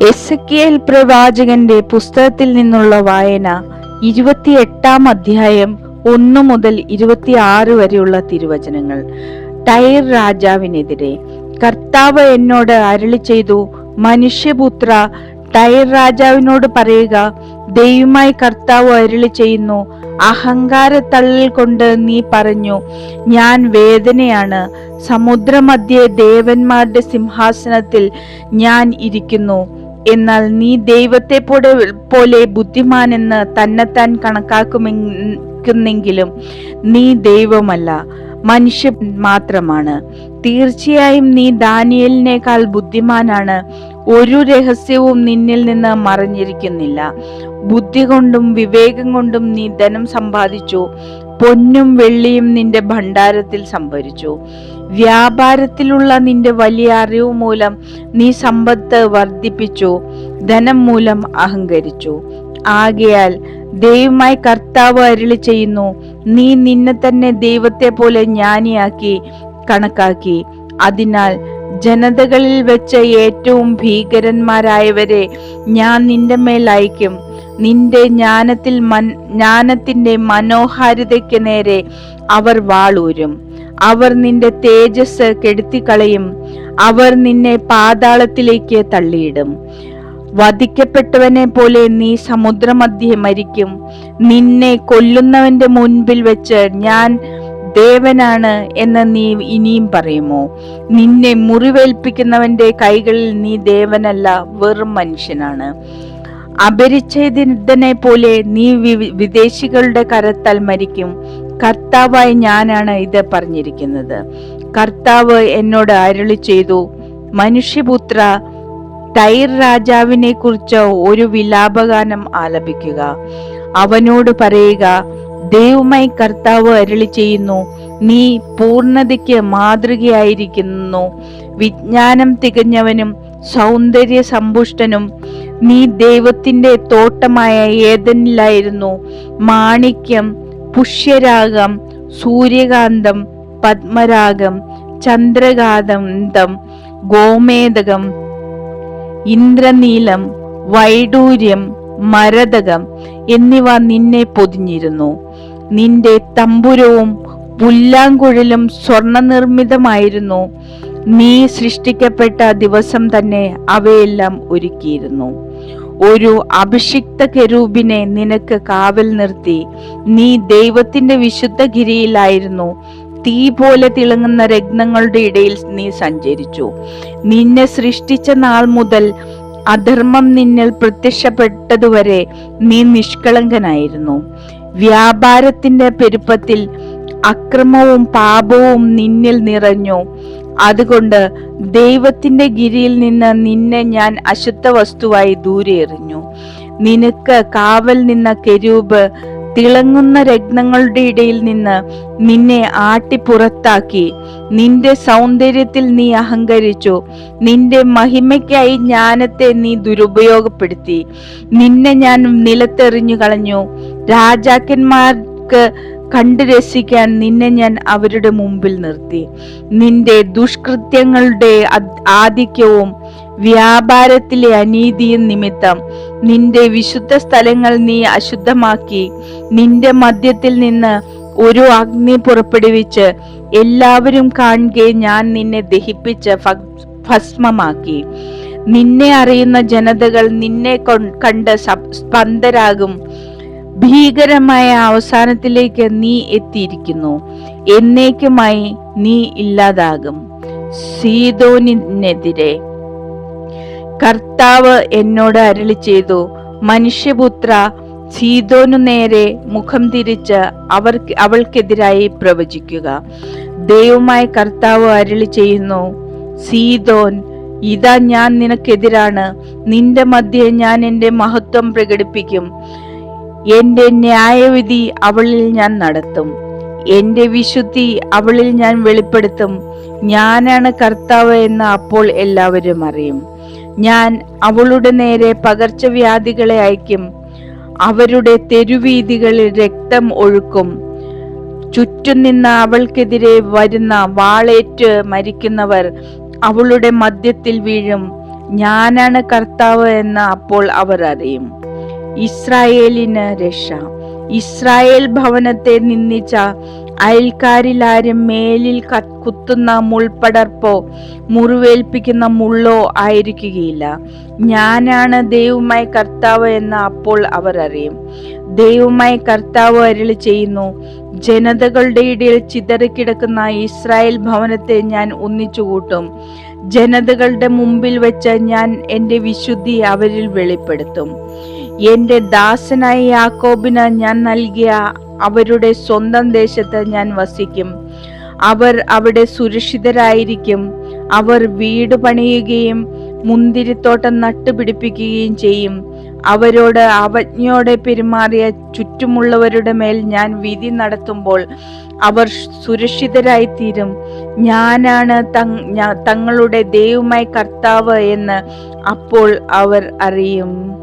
Ezekiel പ്രവാചകന്റെ പുസ്തകത്തിൽ നിന്നുള്ള വായന 28-ാം അധ്യായം 1 മുതൽ 26 വരെയുള്ള തിരുവചനങ്ങൾ. ടൈർ രാജാവിനെതിരെ കർത്താവ് എന്നോട് അരുളി ചെയ്തു, മനുഷ്യപുത്ര, ടൈർ രാജാവിനോട് പറയുക, ദൈവമായി കർത്താവ് അരുളി ചെയ്യുന്നു, അഹങ്കാരത്തള്ളൽ കൊണ്ട് നീ പറഞ്ഞു, ഞാൻ വേദനയാണ്, സമുദ്രമധ്യേ ദേവന്മാരുടെ സിംഹാസനത്തിൽ ഞാൻ ഇരിക്കുന്നു. എന്നാൽ നീ ദൈവത്തെ പോലെ ബുദ്ധിമാനെന്ന് തന്നെത്താൻ കണക്കാക്കുമെങ്കിലും നീ ദൈവമല്ല, മനുഷ്യൻ മാത്രമാണ്. തീർച്ചയായും നീ ദാനിയേലിനേക്കാൾ ബുദ്ധിമാനാണ്. ഒരു രഹസ്യവും നിന്നിൽ നിന്ന് മറഞ്ഞിരിക്കുന്നില്ല. ബുദ്ധി കൊണ്ടും വിവേകം കൊണ്ടും നീ ധനം സമ്പാദിച്ചു, പൊന്നും വെള്ളിയും നിന്റെ ഭണ്ഡാരത്തിൽ സംഭരിച്ചു. വ്യാപാരത്തിലുള്ള നിന്റെ വലിയ അറിവ് മൂലം നീ സമ്പത്ത് വർദ്ധിപ്പിച്ചു, ധനം മൂലം അഹങ്കരിച്ചു. ആകയാൽ ദൈവമായി കർത്താവ് അരുളി ചെയ്യുന്നു, നീ നിന്നെ തന്നെ ദൈവത്തെ പോലെ ജ്ഞാനിയാക്കി കണക്കാക്കി. അതിനാൽ ജനതകളിൽ വെച്ച് ഏറ്റവും ഭീകരന്മാരായവരെ ഞാൻ നിന്റെ മേൽ അയക്കും. നിന്റെ ജ്ഞാനത്തിന്റെ മനോഹാരിതയ്ക്ക് നേരെ അവർ വാളൂരും. അവർ നിന്റെ തേജസ് കെടുത്തിക്കളയും. അവർ നിന്നെ പാതാളത്തിലേക്ക് തള്ളിയിടും. വധിക്കപ്പെട്ടവനെ പോലെ നീ സമുദ്രമധ്യേ മരിക്കും. നിന്നെ കൊല്ലുന്നവന്റെ മുൻപിൽ വെച്ച് ഞാൻ ദേവനാണ് എന്ന് നീ ഇനിയും പറയുമോ? നിന്നെ മുറിവേൽപ്പിക്കുന്നവന്റെ കൈകളിൽ നീ ദേവനല്ല, വെറും മനുഷ്യനാണ്. അപരിച്ഛേദിതനെ പോലെ നീ വിദേശികളുടെ കരത്താൽ മരിക്കും. കർത്താവായി ഞാനാണ് ഇത് പറഞ്ഞിരിക്കുന്നത്. കർത്താവ് എന്നോട് അരുളി ചെയ്തു, മനുഷ്യപുത്ര, ടൈർ രാജാവിനെ കുറിച്ച് ഒരു വിലാപഗാനം ആലപിക്കുക. അവനോട് പറയുക, ദൈവമായി കർത്താവ് അരുളി ചെയ്യുന്നു, നീ പൂർണ്ണതയ്ക്ക് മാതൃകയായിരിക്കുന്നു, വിജ്ഞാനം തികഞ്ഞവനും സൗന്ദര്യ സമ്പുഷ്ടനും. നീ ദൈവത്തിന്റെ തോട്ടമായ ഏദനിലായിരുന്നു. മാണിക്യം, പുഷ്യരാഗം, സൂര്യകാന്തം, പത്മരാഗം, ചന്ദ്രകാന്തം, ഗോമേതകം, ഇന്ദ്രനീലം, വൈഡൂര്യം, മരതകം എന്നിവ നിന്നെ പൊതിഞ്ഞിരുന്നു. നിന്റെ തമ്പുരവും പുല്ലാങ്കുഴലും സ്വർണ്ണ നിർമ്മിതമായിരുന്നു. നീ സൃഷ്ടിക്കപ്പെട്ട ദിവസം തന്നെ അവയെല്ലാം ഒരുക്കിയിരുന്നു. ഒരു അഭിഷിക്ത കെരൂബിനെ നിനക്ക് കാവൽ നിർത്തി. നീ ദൈവത്തിന്റെ വിശുദ്ധഗിരിയിലായിരുന്നു. തീ പോലെ തിളങ്ങുന്ന രത്നങ്ങളുടെ ഇടയിൽ നീ സഞ്ചരിച്ചു. നിന്നെ സൃഷ്ടിച്ച നാൾ മുതൽ അധർമ്മം നിന്നിൽ പ്രത്യക്ഷപ്പെട്ടതുവരെ നീ നിഷ്കളങ്കനായിരുന്നു. വ്യാപാരത്തിന്റെ പെരുപ്പത്തിൽ അക്രമവും പാപവും നിന്നിൽ നിറഞ്ഞു. അതുകൊണ്ട് ദൈവത്തിന്റെ ഗിരിയിൽ നിന്ന് നിന്നെ ഞാൻ അശുദ്ധ വസ്തുവായി ദൂരെ എറിഞ്ഞു. നിനക്ക് കാവൽ നിന്ന കെരൂബ് തിളങ്ങുന്ന രത്നങ്ങളുടെ ഇടയിൽ നിന്ന് നിന്നെ ആട്ടി പുറത്താക്കി. നിന്റെ സൗന്ദര്യത്തിൽ നീ അഹങ്കരിച്ചു. നിന്റെ മഹിമയ്ക്കായി ജ്ഞാനത്തെ നീ ദുരുപയോഗപ്പെടുത്തി. നിന്നെ ഞാൻ നിലത്തെറിഞ്ഞു കളഞ്ഞു. രാജാക്കന്മാർക്ക് കണ്ടു രസിക്കാൻ നിന്നെ ഞാൻ അവരുടെ മുമ്പിൽ നിർത്തി. നിന്റെ ദുഷ്കൃത്യങ്ങളുടെ ആധിക്യവും വ്യാപാരത്തിലെ അനീതിയും നിമിത്തം നിന്റെ വിശുദ്ധ സ്ഥലങ്ങൾ നീ അശുദ്ധമാക്കി. നിന്റെ മധ്യത്തിൽ നിന്ന് ഒരു അഗ്നി പുറപ്പെടുവിച്ച് എല്ലാവരും കാണുകെ ഞാൻ നിന്നെ ദഹിപ്പിച്ച് ഭസ്മമാക്കി. നിന്നെ അറിയുന്ന ജനതകൾ നിന്നെ കണ്ട് സ്പന്ദരാകും. ഭീകരമായ അവസാനത്തിലേക്ക് നീ എത്തിയിരിക്കുന്നു. എന്നേക്കുമായി നീ ഇല്ലാതാകും. സീദോനിനെതിരെ കർത്താവ് എന്നോട് അരുളി ചെയ്തു, മനുഷ്യപുത്ര, സീദോനു നേരെ മുഖം തിരിച്ച് അവൾക്കെതിരായി പ്രവചിക്കുക. ദൈവമായി കർത്താവ് അരുളി ചെയ്യുന്നു, സീദോൻ, ഇതാ ഞാൻ നിനക്കെതിരാണ്. നിന്റെ മധ്യേ ഞാൻ എന്റെ മഹത്വം പ്രകടിപ്പിക്കും. എന്റെ ന്യായവിധി അവളിൽ ഞാൻ നടത്തും. എന്റെ വിശുദ്ധി അവളിൽ ഞാൻ വെളിപ്പെടുത്തും. ഞാനാണ് കർത്താവ് എന്ന് അപ്പോൾ എല്ലാവരും അറിയും. ഞാൻ അവളുടെ നേരെ പകർച്ചവ്യാധികളെ അയക്കും. അവരുടെ തെരുവീഥികളിൽ രക്തം ഒഴുക്കും. ചുറ്റും നിന്ന് അവൾക്കെതിരെ വരുന്ന വാളേറ്റ് മരിക്കുന്നവർ അവളുടെ മധ്യത്തിൽ വീഴും. ഞാനാണ് കർത്താവ് എന്ന് അപ്പോൾ അവർ അറിയും. ഇസ്രായേലിന് രക്ഷ. ഇസ്രായേൽ ഭവനത്തെ നിന്ദിച്ച അയൽക്കാരിലാരും മേലിൽ കുത്തുന്ന മുൾപടർപ്പോ മുറിവേൽപ്പിക്കുന്ന മുള്ളോ ആയിരിക്കുകയില്ല. ഞാനാണ് ദൈവമായ കർത്താവ് എന്ന് അപ്പോൾ അവർ അറിയും. ദൈവമായ കർത്താവ് അരുളി ചെയ്യുന്നു, ജനതകളുടെ ഇടയിൽ ചിതറിക്കിടക്കുന്ന ഇസ്രായേൽ ഭവനത്തെ ഞാൻ ഒന്നിച്ചുകൂട്ടും. ജനതകളുടെ മുമ്പിൽ വെച്ച് ഞാൻ എൻ്റെ വിശുദ്ധി അവരിൽ വെളിപ്പെടുത്തും. എൻ്റെ ദാസനായ യാക്കോബിന് ഞാൻ നൽകിയ അവരുടെ സ്വന്തം ദേശത്ത് ഞാൻ വസിക്കും. അവർ അവിടെ സുരക്ഷിതരായിരിക്കും. അവർ വീട് പണിയുകയും മുന്തിരിത്തോട്ടം നട്ടുപിടിപ്പിക്കുകയും ചെയ്യും. അവരോട് അവജ്ഞയോടെ പെരുമാറിയ ചുറ്റുമുള്ളവരുടെ മേൽ ഞാൻ വിധി നടത്തുമ്പോൾ അവർ സുരക്ഷിതരായിത്തീരും. ഞാനാണ് തങ്ങളുടെ ദൈവമായ കർത്താവ് എന്ന് അപ്പോൾ അവർ അറിയും.